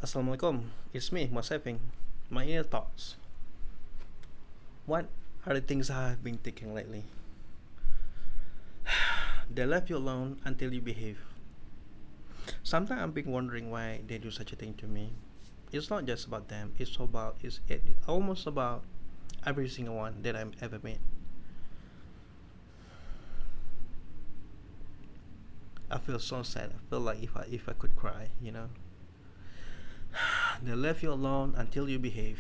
Assalamualaikum. It's me, Mosefing. My inner thoughts. What are the things I've been thinking lately? They left you alone until you behave. Sometimes I've been wondering why they do such a thing to me. It's not just about them. It's almost about every single one that I've ever met. I feel so sad. I feel like if I could cry. They left you alone until you behave.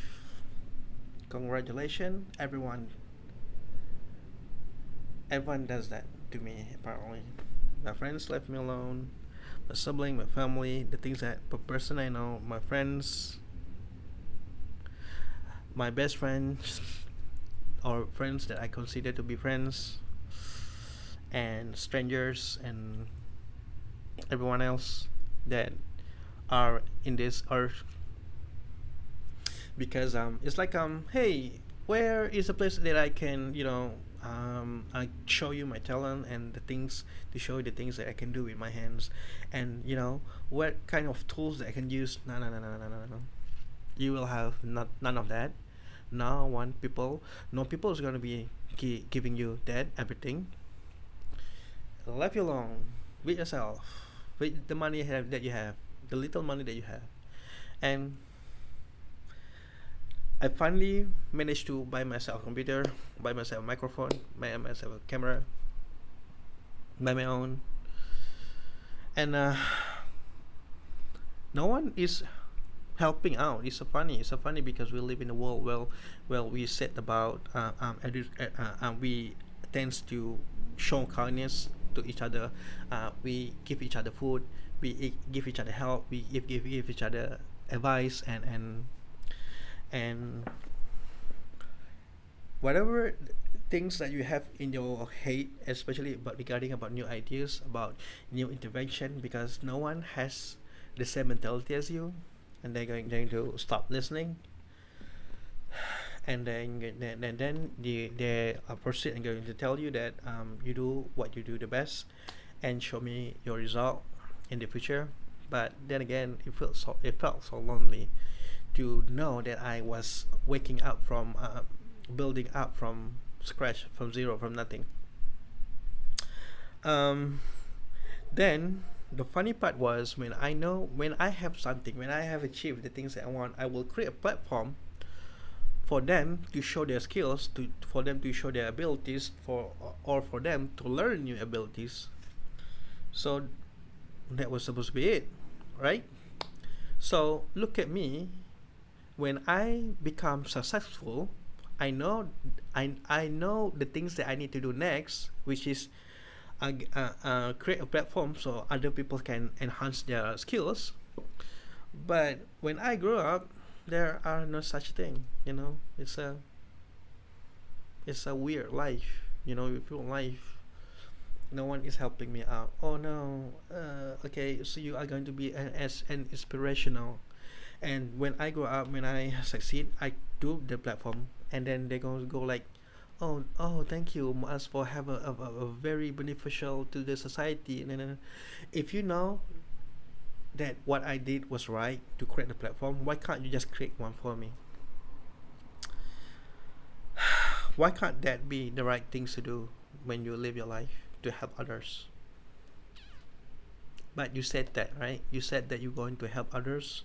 Congratulations, everyone. Everyone does that to me apparently. My friends left me alone. My sibling, my family, the things that per person I know, my friends, my best friends, or friends that I consider to be friends, and strangers, and everyone else that are in this earth. Because it's like hey, where is a place that I can I show you my talent and the things to show you the things that I can do with my hands, and what kind of tools that I can use. No, no, no, no, no, no, no, no. You will have not none of that. No people is gonna be giving you that everything. Left you alone with yourself, with the money that you have, the little money that you have, and I finally managed to buy myself a computer, buy myself a microphone, buy myself a camera, buy my own, and no one is helping out. It's so funny. It's so funny because we live in a world well we said about we tends to show kindness to each other. We give each other food. Give each other help. We give each other advice and whatever things that you have in your head, especially about regarding about new ideas, about new intervention, because no one has the same mentality as you, and they're going to stop listening, and then they proceed and going to tell you that you do what you do the best, and show me your result in the future. But then again, it felt so lonely to know that I was waking up from building up from scratch, from zero, from nothing. Um, then the funny part was when I have something, when I have achieved the things that I want, I will create a platform for them to show their skills, to for them to show their abilities, or for them to learn new abilities. So that was supposed to be it, right? So look at me. When I become successful, I know the things that I need to do next, which is create a platform so other people can enhance their skills. But when I grow up, there are no such thing. It's a weird life. You feel life. No one is helping me out. Oh no. Okay, so you are going to be an inspirational. And when I grow up, when I succeed, I do the platform, and then they're going to go like, oh, thank you, as for have a very beneficial to the society. And then if you know that what I did was right to create the platform, why can't you just create one for me? Why can't that be the right things to do when you live your life to help others? But you said that, right? You said that you're going to help others,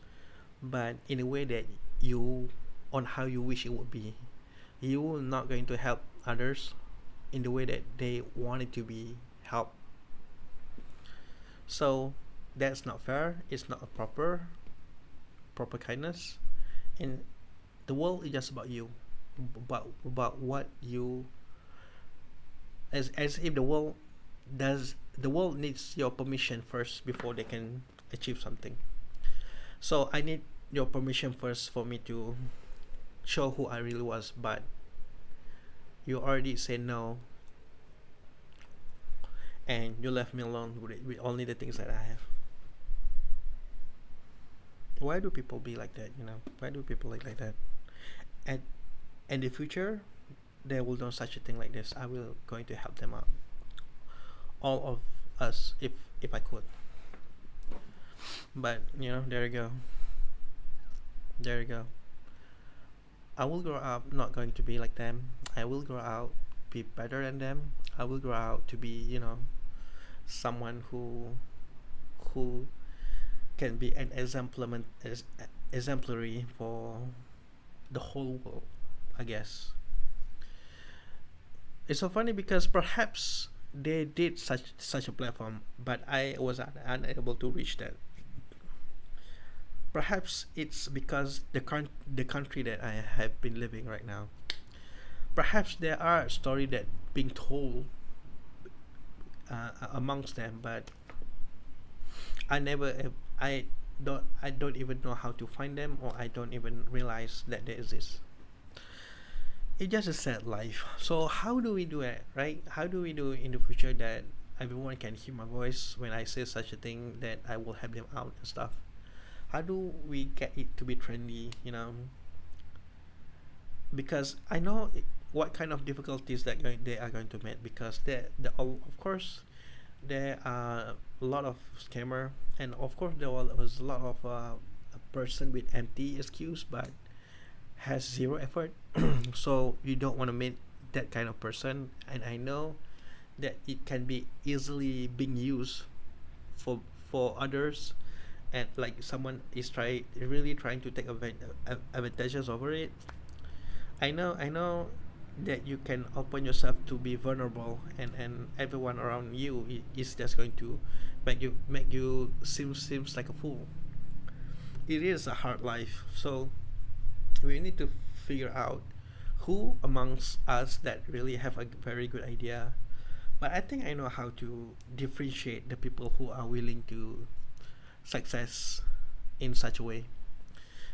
but in a way that you, on how you wish it would be. You are not going to help others in the way that they want it to be helped. So that's not fair. It's not a proper kindness. And the world is just about you, about what you, as if the world needs your permission first before they can achieve something. So I need your permission first for me to show who I really was, but you already said no, and you left me alone with only the things that I have. Why do people be like that? Why do people like that? And in the future, there will no such a thing like this. I will going to help them out, all of us, if I could. But there you go. There you go. I will grow up not going to be like them. I will grow out be better than them. I will grow out to be, someone who can be an exemplary for the whole world, I guess. It's so funny because perhaps they did such a platform, but I was unable to reach that. Perhaps it's because the country that I have been living right now. Perhaps there are stories that being told amongst them, but I don't even know how to find them, or I don't even realize that they exist. It's just a sad life. So how do we do it, right? How do we do in the future that everyone can hear my voice when I say such a thing that I will help them out and stuff? How do we get it to be trendy? Because I know what kind of difficulties they are going to meet, because of course there are a lot of scammer, and of course was a lot of a person with empty excuse but has zero effort. So you don't want to meet that kind of person, and I know that it can be easily being used for others, and like someone is really trying to take advantages over it. I know that you can open yourself to be vulnerable, and everyone around you is just going to make you seems like a fool. It is a hard life, so we need to figure out who amongst us that really have a very good idea. But I think I know how to differentiate the people who are willing to success in such a way,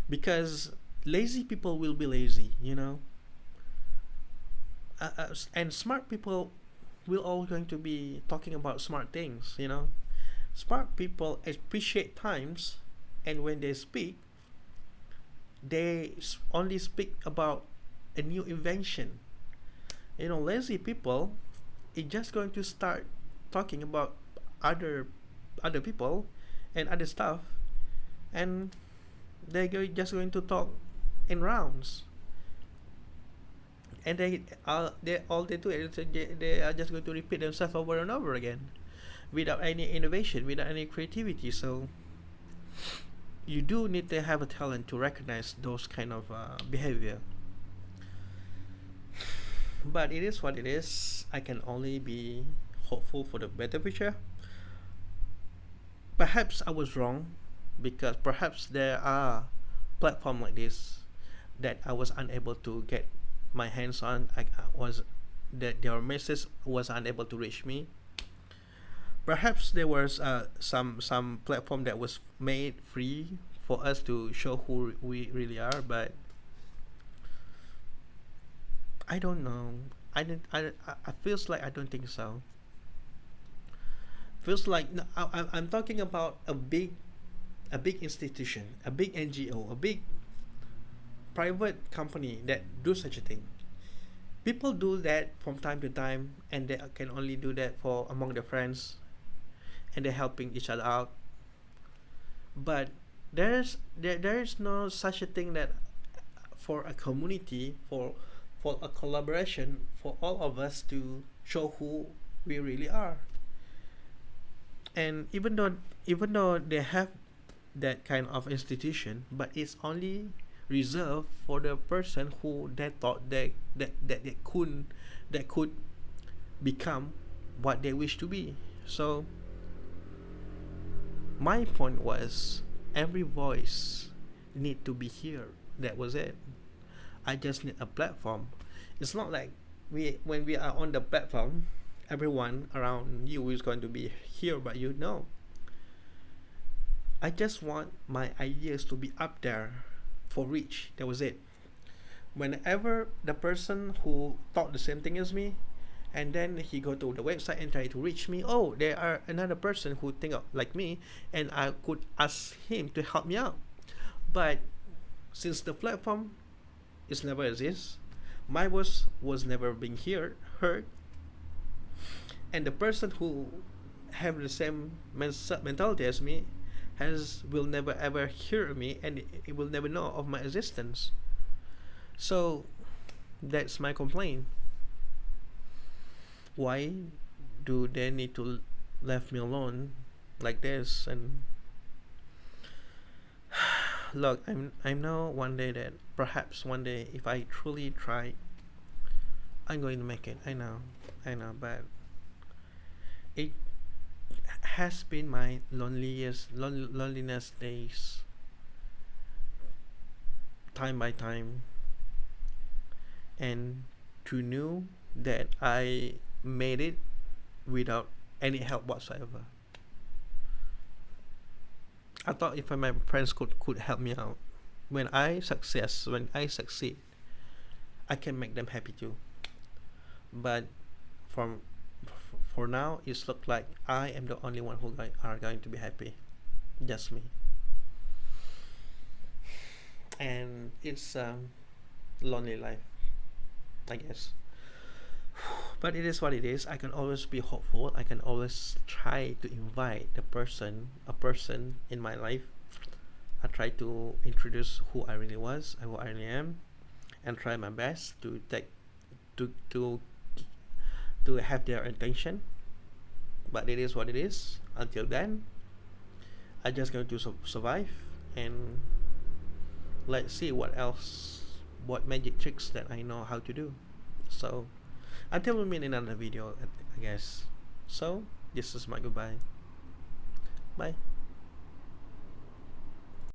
because lazy people will be lazy. And smart people will all going to be talking about smart things. Smart people appreciate times, and when they speak, they only speak about a new invention. Lazy people is just going to start talking about other people and other stuff, and just going to talk in rounds, and they all they do is they are just going to repeat themselves over and over again, without any innovation, without any creativity. So you do need to have a talent to recognize those kind of behavior. But it is what it is. I can only be hopeful for the better future. Perhaps I was wrong, because perhaps there are platform like this that I was unable to get my hands on. I was that their message was unable to reach me. Perhaps there was some platform that was made free for us to show who we really are, but I don't know. I feels like I don't think so. Feels like no, I'm talking about a big institution, a big NGO, a big private company that do such a thing. People do that from time to time, and they can only do that for among their friends, and they're helping each other out. But there is no such a thing that for a community, for a collaboration, for all of us to show who we really are. And even though they have that kind of institution, but it's only reserved for the person who they thought that they could become what they wish to be. So my point was, every voice need to be heard. That was it. I just need a platform. It's not like when we are on the platform, everyone around you is going to be here, but you know. I just want my ideas to be up there for reach. That was it. Whenever the person who thought the same thing as me, and then he go to the website and try to reach me, oh, there are another person who think like me, and I could ask him to help me out. But since the platform is never exists, my voice was never being heard, and the person who have the same mentality as me has will never ever hear me, and it will never know of my existence. So that's my complaint. Why do they need to leave me alone like this? And look, I know one day that perhaps one day if I truly try, I'm going to make it. I know, but it has been my loneliness days, time by time, and to know that I made it without any help whatsoever. I thought if my friends could help me out, when I succeed, I can make them happy too. But from for now, it's look like I am the only one are going to be happy, just me, and it's lonely life, I guess. But it is what it is. I can always be hopeful. I can always try to invite a person in my life. I try to introduce who I really was and who I really am, and try my best to take to to to have their attention. But it is what it is. Until then, I just going to survive, and let's see what else, what magic tricks that I know how to do. So until we meet in another video, I guess. So this is my goodbye. Bye.